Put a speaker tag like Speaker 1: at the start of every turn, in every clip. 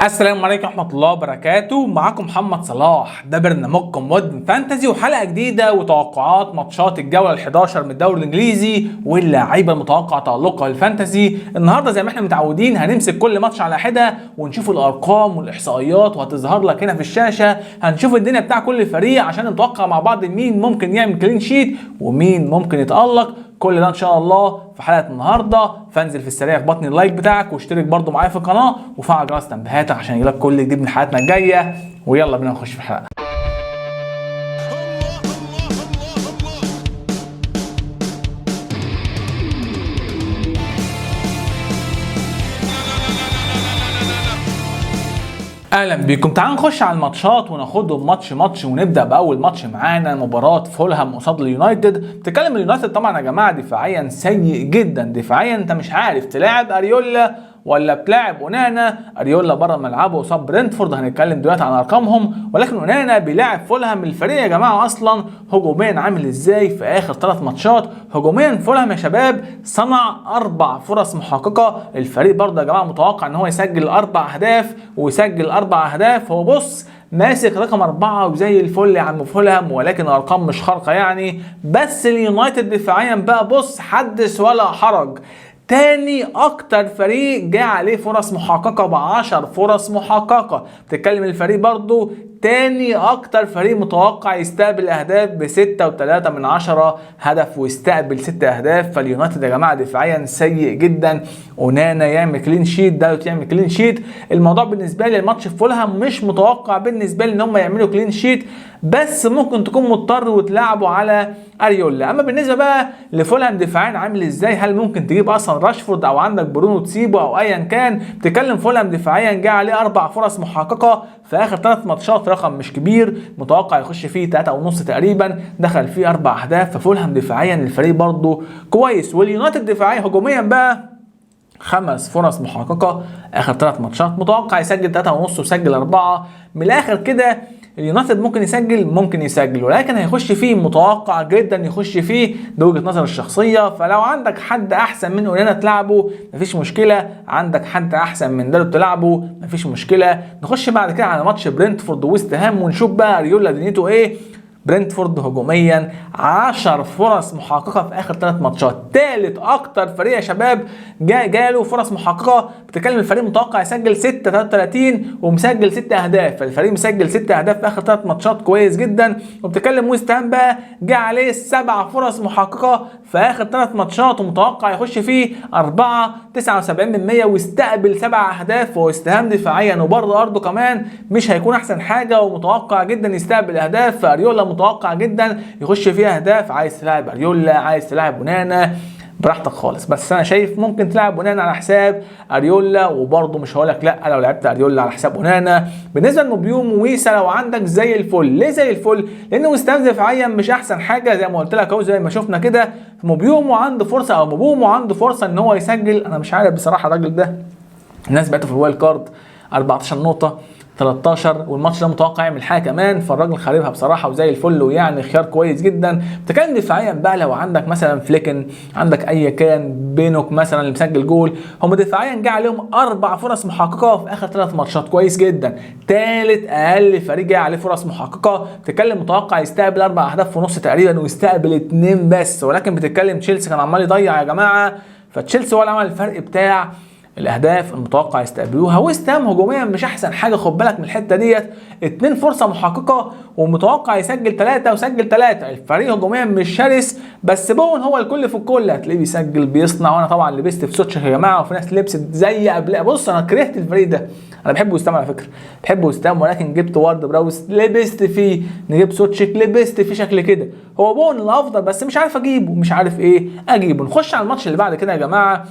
Speaker 1: السلام عليكم ورحمة الله وبركاته. معاكم محمد صلاح، ده برنامجكم مودرن فانتزي وحلقة جديدة وتوقعات ماتشات الجولة ال11 من الدوري الانجليزي واللاعيبة المتوقع تألقها الفانتزي. النهارده زي ما احنا متعودين هنمسك كل ماتش على حدة ونشوف الارقام والاحصائيات وهتظهر لك هنا في الشاشة. هنشوف الدنيا بتاع كل فريق عشان نتوقع مع بعض مين ممكن يعمل كلين شيت ومين ممكن يتألق. كل ده ان شاء الله في حلقه النهارده. فانزل في السريع اخبطني اللايك بتاعك واشترك برضو معايا في القناه وفعل جرس تنبيهاتك عشان يجيلك كل جديد من حلقاتنا الجايه. ويلا بينا نخش في الحلقه. اهلا بيكم. تعالوا نخش على الماتشات وناخدهم ماتش ونبدا باول ماتش معانا مباراه فولهام قصاد اليونايتد. بتتكلم اليونايتد طبعا يا جماعه دفاعيا سيء جدا، دفاعيا انت مش عارف تلاعب اريولا ولا بتلاعب اونانا. اريولا بره ملعبه قصاد برنتفورد، هنتكلم دلوقتي عن ارقامهم، ولكن اونانا بيلاعب فولهام. الفريق يا جماعه اصلا هجوميا عامل ازاي في اخر 3 ماتشات؟ هجوميا فولهام يا شباب صنع 4 فرص محققه. الفريق برضه يا جماعه متوقع ان هو يسجل 4 اهداف ويسجل 4 اهداف. هو بص ماسك رقم 4 وزي الفل يا عم فولهام، ولكن الارقام مش خارقه يعني. بس اليونايتد دفاعيا بقى بص حدث ولا حرج، تاني اكتر فريق جاء عليه فرص محققة ب10 فرص محققة. بتتكلم الفريق برضو تاني اكتر فريق متوقع يستقبل اهداف ب6.3 هدف ويستقبل 6 اهداف. فاليونايتد يا جماعة دفاعيا سيء جدا. اونانا يعمل كلين شيت، داوت يعمل كلين شيت. الموضوع بالنسبة لي الماتش في فولهام مش متوقع بالنسبة لي ان هم يعملوا كلين شيت، بس ممكن تكون مضطر وتلعبوا على اريولا. اما بالنسبة بقى لفولهام دفاعيا عامل ازاي، هل ممكن تجيب اصلا راشفورد او عندك برونو تسيبه او ايا كان؟ بتتكلم فولهام دفاعيا جاء عليه 4 فرص محققة في اخر 3 ماتشات، رقم مش كبير، متوقع يخش فيه 3.5 تقريبا، دخل فيه 4 اهداف. ففولهام دفاعيا الفريق برضه كويس. واليونايتد دفاعيا هجوميا بقى 5 فرص محققة اخر 3 ماتشات، متوقع يسجل 3.5 ويسجل 4. من الاخر كده اليونايتد ممكن يسجل، ولكن هيخش فيه متوقع جدا يخش فيه، ده وجهة نظر الشخصية. فلو عندك حد احسن من اونانا تلعبه مفيش مشكلة، عندك حد احسن من دالو تلعبه مفيش مشكلة. نخش بعد كده على ماتش برنتفورد وويست هام ونشوف بقى اريولا دنيته ايه. برنتفورد هجوميا 10 فرص محققه في اخر 3 ماتشات، ثالث اكتر فريق يا شباب جاله فرص محققه. بتتكلم الفريق متوقع يسجل 6.33 ومسجل 6 اهداف، فالفريق مسجل 6 اهداف في اخر 3 ماتشات كويس جدا. وبتتكلم ويست هام بقى جه عليه 7 فرص محققه في اخر 3 ماتشات ومتوقع يخش فيه 4.79% ويستقبل 7 اهداف. وويست هام دفاعيا وبره ارضه كمان مش هيكون احسن حاجه، ومتوقع جدا يستقبل اهداف. فاريولا متوقع جدا يخش فيها اهداف. عايز تلعب اريولا، عايز تلعب اونانا، براحتك خالص، بس انا شايف ممكن تلعب اونانا على حساب اريولا، وبرضه مش هقولك لا لو لعبت اريولا على حساب اونانا. بالنسبه لموبيوم وويسا لو عندك زي الفل. ليه زي الفل؟ لان ويست هام دفاعيا مش احسن حاجه زي ما قلت لك اهو، زي ما شفنا كده. موبيوم عنده فرصه او موبومو عنده فرصه ان هو يسجل. انا مش عارف بصراحه الراجل ده، الناس بعته في الوايلد كارد 14 نقطه 13، والماتش ده متوقع يعمل حاجه كمان. فالراجل خاربها بصراحه وزي الفل، ويعني خيار كويس جدا. بتتكلم دفاعيا بقى لو عندك مثلا فليكن، عندك اي كان بينوك مثلا اللي مسجل جول، هم دفاعيا جه عليهم 4 فرص محققه في اخر 3 ماتشات، كويس جدا. ثالث اقل فريق جه عليه فرص محققه. بتتكلم متوقع يستقبل 4 اهداف ونص تقريبا ويستقبل 2 بس، ولكن بتتكلم تشيلسي كان عمال يضيع يا جماعه، فتشيلسي هو اللي عمل الفرق بتاع الاهداف المتوقع يستقبلوها. ويست هام هجوميا مش احسن حاجه، خد بالك من الحته ديت. 2 فرصه محققه ومتوقع يسجل 3 وسجل 3. الفريق هجوميا مش شرس، بس بون هو الكل في الكل، هتلاقيه بيسجل بيصنع. وانا طبعا لبست في سوتشر يا جماعه، وفي ناس لبست زي قبل. بص انا كرهت الفريق ده، انا بحب ويست هام على فكره، بحب ويست هام، ولكن جبت وارد براوس لبست فيه، نجيب سوتشيك لبست فيه شكل كده. هو بون الافضل بس مش عارف اجيبه، مش عارف ايه اجيبه. نخش على الماتش اللي بعد كده يا جماعه.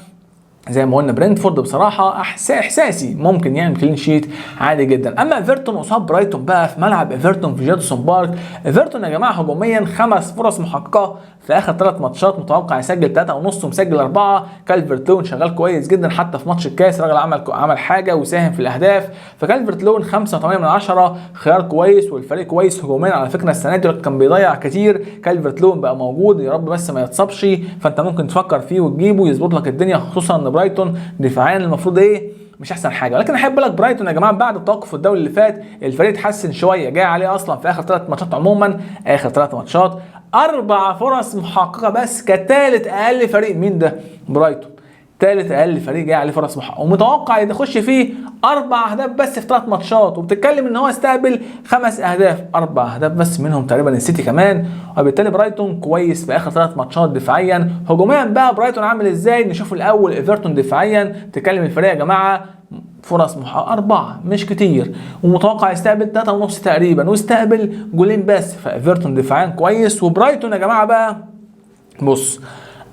Speaker 1: زي ما قلنا برنتفورد بصراحه احساسي ممكن يعمل كلين شيت عادي جدا. اما ايفرتون قصاد برايتون بقى في ملعب ايفرتون في جادسون بارك. ايفرتون يا جماعه هجوميا 5 فرص محققه في اخر 3 ماتشات، متوقع يسجل 3.5 ومسجل 4. كالفرت لون شغال كويس جدا، حتى في ماتش الكاس راجل عمل حاجه وساهم في الاهداف. فكالفرت لون 5.8 خيار كويس، والفريق كويس هجوميا على فكره. السنه دي كان بيضيع كتير، كالفرت لون بقى موجود، يا رب بس ما يتصابش، فانت ممكن تفكر فيه وتجيبه يظبط لك الدنيا، خصوصا ان برايتون دفاعيا المفروض ايه مش احسن حاجه. ولكن احب اقول لك برايتون يا جماعه بعد التوقف الدولي اللي فات الفريق اتحسن شويه، جاي عليه اصلا في اخر 3 ماتشات عموما، اخر 3 ماتشات 4 فرص محققه بس كثالث اقل فريق. مين ده؟ برايتون، ثالث اقل فريق جاي عليه فرص محققه، ومتوقع يخش فيه 4 اهداف بس في 3 ماتشات، وبتتكلم ان هو استقبل 5 اهداف، 4 اهداف بس منهم تقريبا السيتي كمان. وبالتالي برايتون كويس في اخر 3 ماتشات دفاعيا. هجوميا بقى برايتون عامل ازاي؟ نشوف الاول ايفرتون دفاعيا. تتكلم الفريق يا جماعه فرص محققه 4 مش كتير، ومتوقع يستقبل 3.5 تقريبا، واستقبل جولين بس. فايفرتون دفاعيا كويس. وبرايتون يا جماعه بقى بص،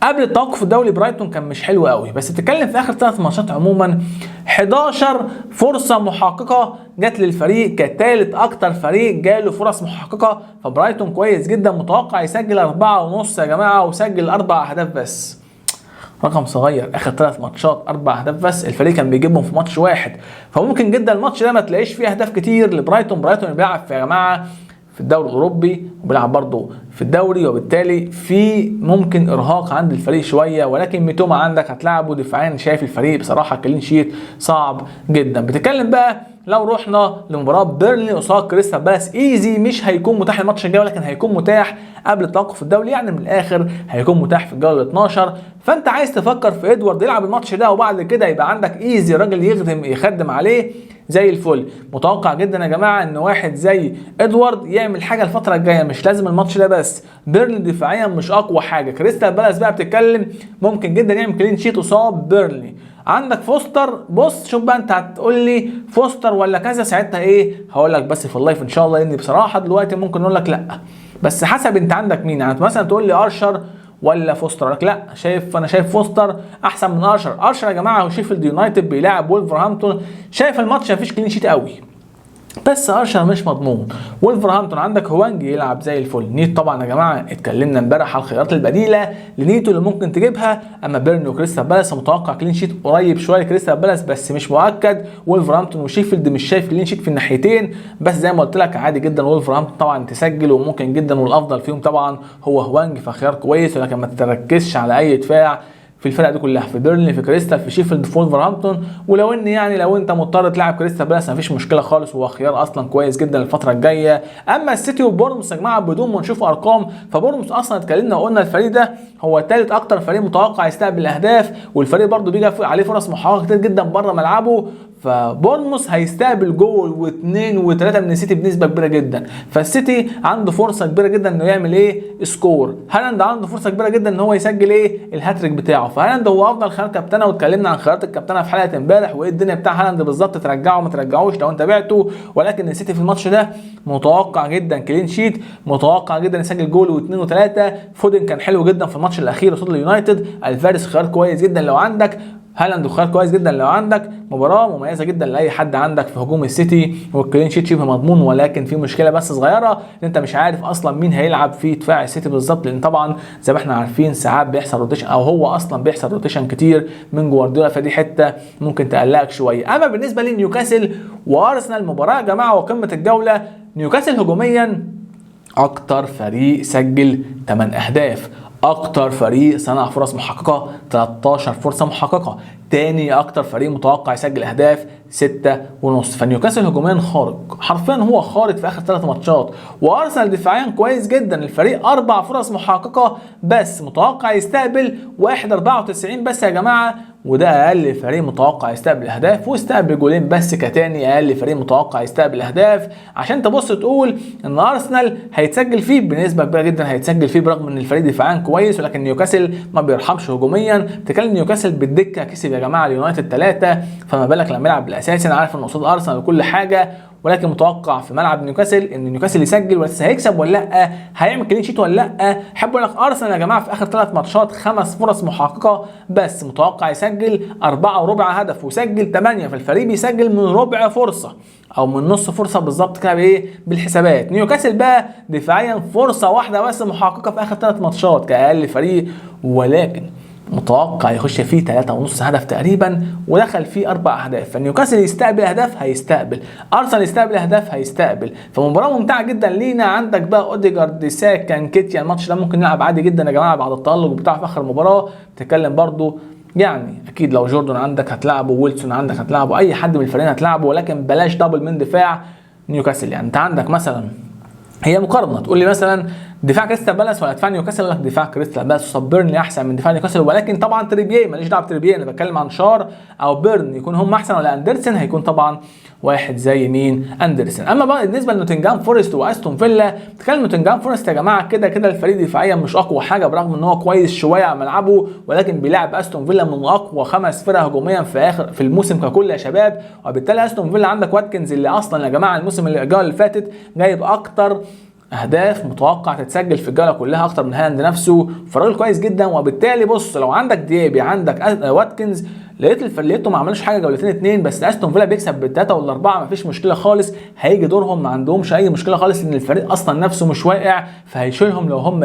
Speaker 1: قبل التوقف الدولي برايتون كان مش حلو قوي، بس تتكلم في اخر 3 ماتشات عموما 11 فرصه محققه جت للفريق كثالث اكتر فريق جاله فرص محققه. فبرايتون كويس جدا، متوقع يسجل 4.5 يا جماعه، وسجل 4 اهداف بس. رقم صغير، اخر 3 ماتشات 4 اهداف بس، الفريق كان بيجيبهم في ماتش واحد. فممكن جدا الماتش ده ما تلاقيش فيه اهداف كتير لبرايتون. برايتون بيلعب يا جماعه في الدوري الاوروبي وبيلعب برضه في الدوري، وبالتالي في ممكن ارهاق عند الفريق شويه. ولكن ميتوما عندك هتلعبه دفاعيا، شايف الفريق بصراحه كلين شيت صعب جدا. بتتكلم بقى لو رحنا لمباراه بيرنلي قصاد كريستال بالاس، ايزي مش هيكون متاح الماتش الجاي، ولكن هيكون متاح قبل التوقف الدولي، يعني من الاخر هيكون متاح في الجوله 12. فانت عايز تفكر في ادوارد يلعب الماتش ده، وبعد كده يبقى عندك ايزي راجل يخدم عليه زي الفل. متوقع جدا يا جماعه ان واحد زي ادوارد يعمل حاجه الفتره الجايه، مش لازم الماتش ده بس. بيرنلي دفاعيا مش اقوى حاجه، كريستال بالاس بقى بتتكلم ممكن جدا يعمل كلين شيت قصاد بيرنلي. عندك فوستر، بص شوف بقى انت هتقول لي فوستر ولا كذا، ساعتها ايه هقول لك بس في اللايف ان شاء الله، اني بصراحه دلوقتي ممكن اقول لك لا، بس حسب انت عندك مين. يعني مثلا تقول لي ارشر ولا فوستر، لك لا انا شايف فوستر احسن من ارشر. ارشر يا جماعه هو شيفيلد يونايتد بيلاعب وولفرهامبتون، شايف الماتش مفيش كلين شيت قوي، بس ارشر مش مضمون. وولفرهامبتون عندك هوانج يلعب زي الفل. نيت طبعا يا جماعه اتكلمنا امبارح على الخيارات البديله لنيتو اللي ممكن تجيبها. اما بيرني وكريستال بالاس متوقع كلين شيت قريب شويه كريستال بالاس بس مش مؤكد. وولفرهامبتون وشيفيلد مش شايف كلين شيت في الناحيتين، بس زي ما قلت لك عادي جدا وولفرهامبتون طبعا تسجل، وممكن جدا والافضل فيهم طبعا هو هوانج، فخيار كويس. ولكن ما تركزش على اي دفاع في الفرق دي كلها، في بيرنلي في كريستال في شيفيلد في وولفرهامبتون. ولو ان يعني لو انت مضطر تلعب كريستال بالاس مفيش مشكله خالص، وهو خيار اصلا كويس جدا الفتره الجايه. اما السيتي وبورنموث يا جماعه بدون ما نشوف ارقام، فبورنموث اصلا اتكلمنا وقلنا الفريق ده هو ثالث اكتر فريق متوقع يستقبل اهداف، والفريق برده بيجي عليه فرص محققه كتير جدا بره ملعبه. فبورنموث هيستقبل جول واثنين وثلاثه من السيتي بنسبه كبيره جدا. فالسيتي عنده فرصه كبيره جدا انه يعمل ايه؟ سكور. هالاند عنده فرصه كبيره جدا ان هو يسجل ايه؟ الهاتريك بتاعه. فهالاند هو افضل خيار كابتنه، واتكلمنا عن خيارات الكابتنه في حلقه امبارح وايه الدنيا بتاع هالاند بالظبط، ترجعه ما ترجعوش لو انت بعته. ولكن السيتي في الماتش ده متوقع جدا كلين شيت، متوقع جدا يسجل جول واثنين وثلاثه. فودن كان حلو جدا في الماتش الاخير قصاد اليونايتد. الفاريز خيار كويس جدا لو عندك، هالاند خيار كويس جدا لو عندك. مباراه مميزه جدا لاي حد عندك في هجوم السيتي، والكلين شيت شبه مضمون. ولكن في مشكله بس صغيره، ان انت مش عارف اصلا مين هيلعب في دفاع السيتي بالظبط، لان طبعا زي ما احنا عارفين ساعات بيحصل روتيشن، او هو اصلا بيحصل روتيشن كتير من جوارديولا، فدي حته ممكن تقلقك شويه. اما بالنسبه لنيوكاسل وارسنال، مباراه يا جماعه وقمه الجوله. نيوكاسل هجوميا اكتر فريق سجل 8 اهداف، اكتر فريق صنع فرص محققه 13 فرصه محققه، تاني اكتر فريق متوقع يسجل اهداف 6.5. فنيوكاسل هجوميا خارق، حرفيا هو خارق في اخر 3 ماتشات. وارسنال دفاعيا كويس جدا، الفريق 4 فرص محققه بس، متوقع يستقبل 1.94 بس يا جماعه، وده اقل فريق متوقع يستقبل اهداف، واستقبل جولين بس كتاني اقل فريق متوقع يستقبل اهداف. عشان تبص تقول ان ارسنال هيتسجل فيه بنسبه كبيره جدا، هيتسجل فيه برغم ان الفريق دفاعيا كويس، ولكن نيوكاسل ما بيرحمش هجوميا. تكلم نيوكاسل بالدكه كسب يا جماعه اليونايتد 3، فما بالك لما يلعب بالاساسي. انا عارف ان قصاد ارسنال وكل حاجه، ولكن متوقع في ملعب نيوكاسل ان نيوكاسل يسجل، بس هيكسب ولا لا؟ هيعمل كلين شيت ولا لا؟ احب اقول لك ارسنال يا جماعه في اخر 3 ماتشات 5 فرص محققه بس، متوقع يسجل 4.25 هدف وسجل 8. فالفريق بيسجل من ربع فرصه او من نص فرصه بالظبط كده بايه؟ بالحسابات. نيوكاسل بقى دفاعيا فرصه واحده بس محققه في اخر 3 ماتشات كاقل فريق، ولكن متوقع يخش فيه 3.5 هدف تقريبا، ودخل فيه 4 اهداف. فنيوكاسل يستقبل اهداف هيستقبل، ارسنال يستقبل اهداف هيستقبل. فمباراه ممتعه جدا لينا. عندك بقى اوديجارد، ساك، كانكيتيا، الماتش ده ممكن نلعب عادي جدا يا جماعه بعد التالق بتاعه في اخر المباراه. بتتكلم برضو يعني اكيد لو جوردن عندك هتلعبه، ويلسون عندك هتلعبه، اي حد من الفريقين هتلعبه، ولكن بلاش دبل من دفاع نيوكاسل. يعني انت عندك مثلا، هي مقارنه، تقول لي مثلا دفاع كريستال بالاس ولا دفاع نيوكاسل؟ اقول لك دفاع كريستال بالاس، وصب بيرني احسن من دفاع نيوكاسل، ولكن طبعا تريبيه ماليش دعوه بتريبيه، انا بتكلم عن شار او بيرن، يكون هم احسن ولا اندرسن؟ هيكون طبعا واحد زي مين؟ اندرسن. اما بقى بالنسبه لنوتنجهام فورست واستون فيلا، بتتكلم نوتنجهام فورست يا جماعه كده كده الفريق دفاعيا مش اقوى حاجه، برغم ان هو كويس شويه على ملعبه، ولكن بيلعب استون فيلا من اقوى 5 فرق هجوميا في الموسم ككل يا شباب. وبالتالي استون فيلا عندك واتكنز اللي اصلا يا جماعه الموسم اللي فاتت جايب اكتر اهداف متوقع تتسجل في الجوله كلها اكتر من هالاند نفسه، فراجل كويس جدا. وبالتالي بص، لو عندك ديابي عندك واتكنز، لقيته ما عملوش حاجه جولتين 2 بس، استون فيلا بيكسب بالثلاثه والاربعه مفيش مشكله خالص، هيجي دورهم ما عندهمش اي مشكله خالص، لان الفريق اصلا نفسه مش واقع، فهيشيلهم لو هم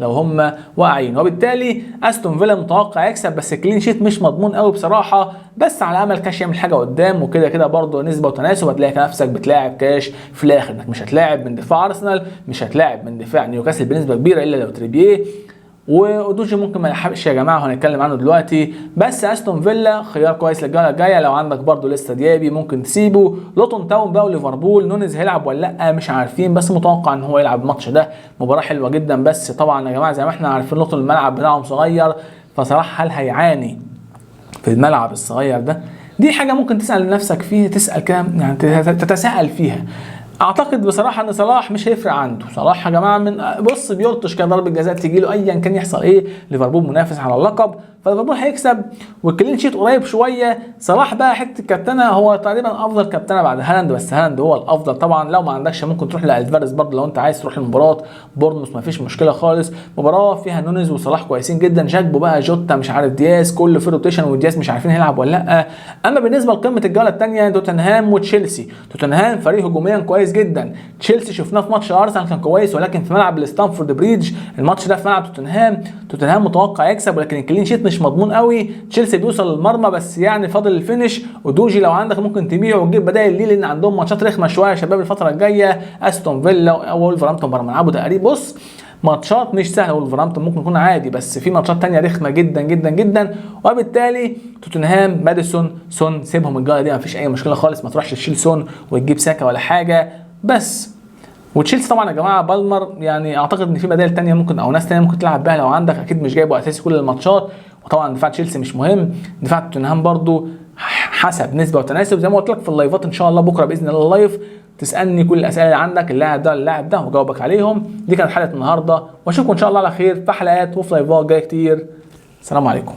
Speaker 1: لو هم واقعين. وبالتالي استون فيلا متوقع يكسب، بس الكلين شيت مش مضمون قوي بصراحه، بس على امل كاش يعمل حاجه قدام، وكده كده برضه نسبه وتناسب، هتلاقي نفسك بتلاعب كاش في الاخر، انك مش هتلاعب من دفاع ارسنال، مش هتلاعب من دفاع نيوكاسل بنسبه كبيره الا لو تريبيه، ودوجي ممكن ما يلحقش يا جماعه وهنتكلم عنه دلوقتي. بس استون فيلا خيار كويس للجوله الجايه. لو عندك برضو لسه ديابي ممكن تسيبه. لوتون تاون بقى وليفربول، نونيز هيلعب ولا لا مش عارفين، بس متوقع ان هو يلعب الماتش ده، مباراه حلوه جدا. بس طبعا يا جماعه زي ما احنا عارفين لوتون الملعب بتاعهم صغير، فصراحه هل هيعاني في الملعب الصغير ده؟ دي حاجه ممكن تسال نفسك فيها، تسال كده يعني تتساءل فيها. اعتقد بصراحه ان صلاح مش هيفرق عنده. صلاح يا جماعه من بص بيلطش كده ضربه جزاء تيجي له ايا كان يحصل ايه، ليفربول منافس على اللقب، فليفربول هيكسب والكلين شيت قريب شويه. صلاح بقى حته كابتنه، هو تقريبا افضل كابتنه بعد هالاند، بس هالاند هو الافضل طبعا. لو ما عندكش ممكن تروح لالفاريز برضه، لو انت عايز تروح لمباراه بورنموث ما فيش مشكله خالص، مباراه فيها نونيز وصلاح كويسين جدا، جاكبو بقى جوتا مش عارف دياز، كله في روتيشن، ودياز مش عارفين هيلعب ولا لا. اما بالنسبه لقمه الجوله الثانيه توتنهام وتشيلسي، توتنهام فريق هجوميا كويس جدا، تشيلسي شفناه في ماتش ارسنال كان كويس، ولكن في ملعب الستانفورد بريدج، الماتش ده في ملعب توتنهام متوقع يكسب، ولكن الكلين شيت مش مضمون قوي. تشيلسي بيوصل للمرمى بس يعني فاضل الفينش، ودوجي لو عندك ممكن تبيعه وتجيب بدائل ليه، لان عندهم ماتشات رخمه شويه يا شباب الفتره الجايه، استون فيلا وولفرهامبتون بره ملعبه تقريبا. بص ماتشات مش سهله، وولفرهامبتون ممكن يكون عادي، بس في ماتشات تانية رخمه جدا جدا جدا. وبالتالي توتنهام ماديسون سون سيبهم الجوله دي مفيش اي مشكله خالص، ما تروحش تشيل سون وتجيب ساكا ولا حاجه بس. وتشيلسي طبعا يا جماعه بالمر، يعني اعتقد ان في بدائل تانية ممكن او ناس تانية ممكن تلعب بيها لو عندك، اكيد مش جايبه اساسي كل الماتشات. وطبعا دفاع تشيلسي مش مهم، دفاع توتنهام برضو حسب نسبه وتناسب، زي ما قلت لك في اللايفات ان شاء الله بكره باذن الله اللايف تسالني كل الاسئله اللي عندك، اللاعب ده اللاعب ده، وجاوبك عليهم. دي كانت حلقه النهارده، واشوفكم ان شاء الله على خير في حلقات وفي لايفات جايه كتير. السلام عليكم.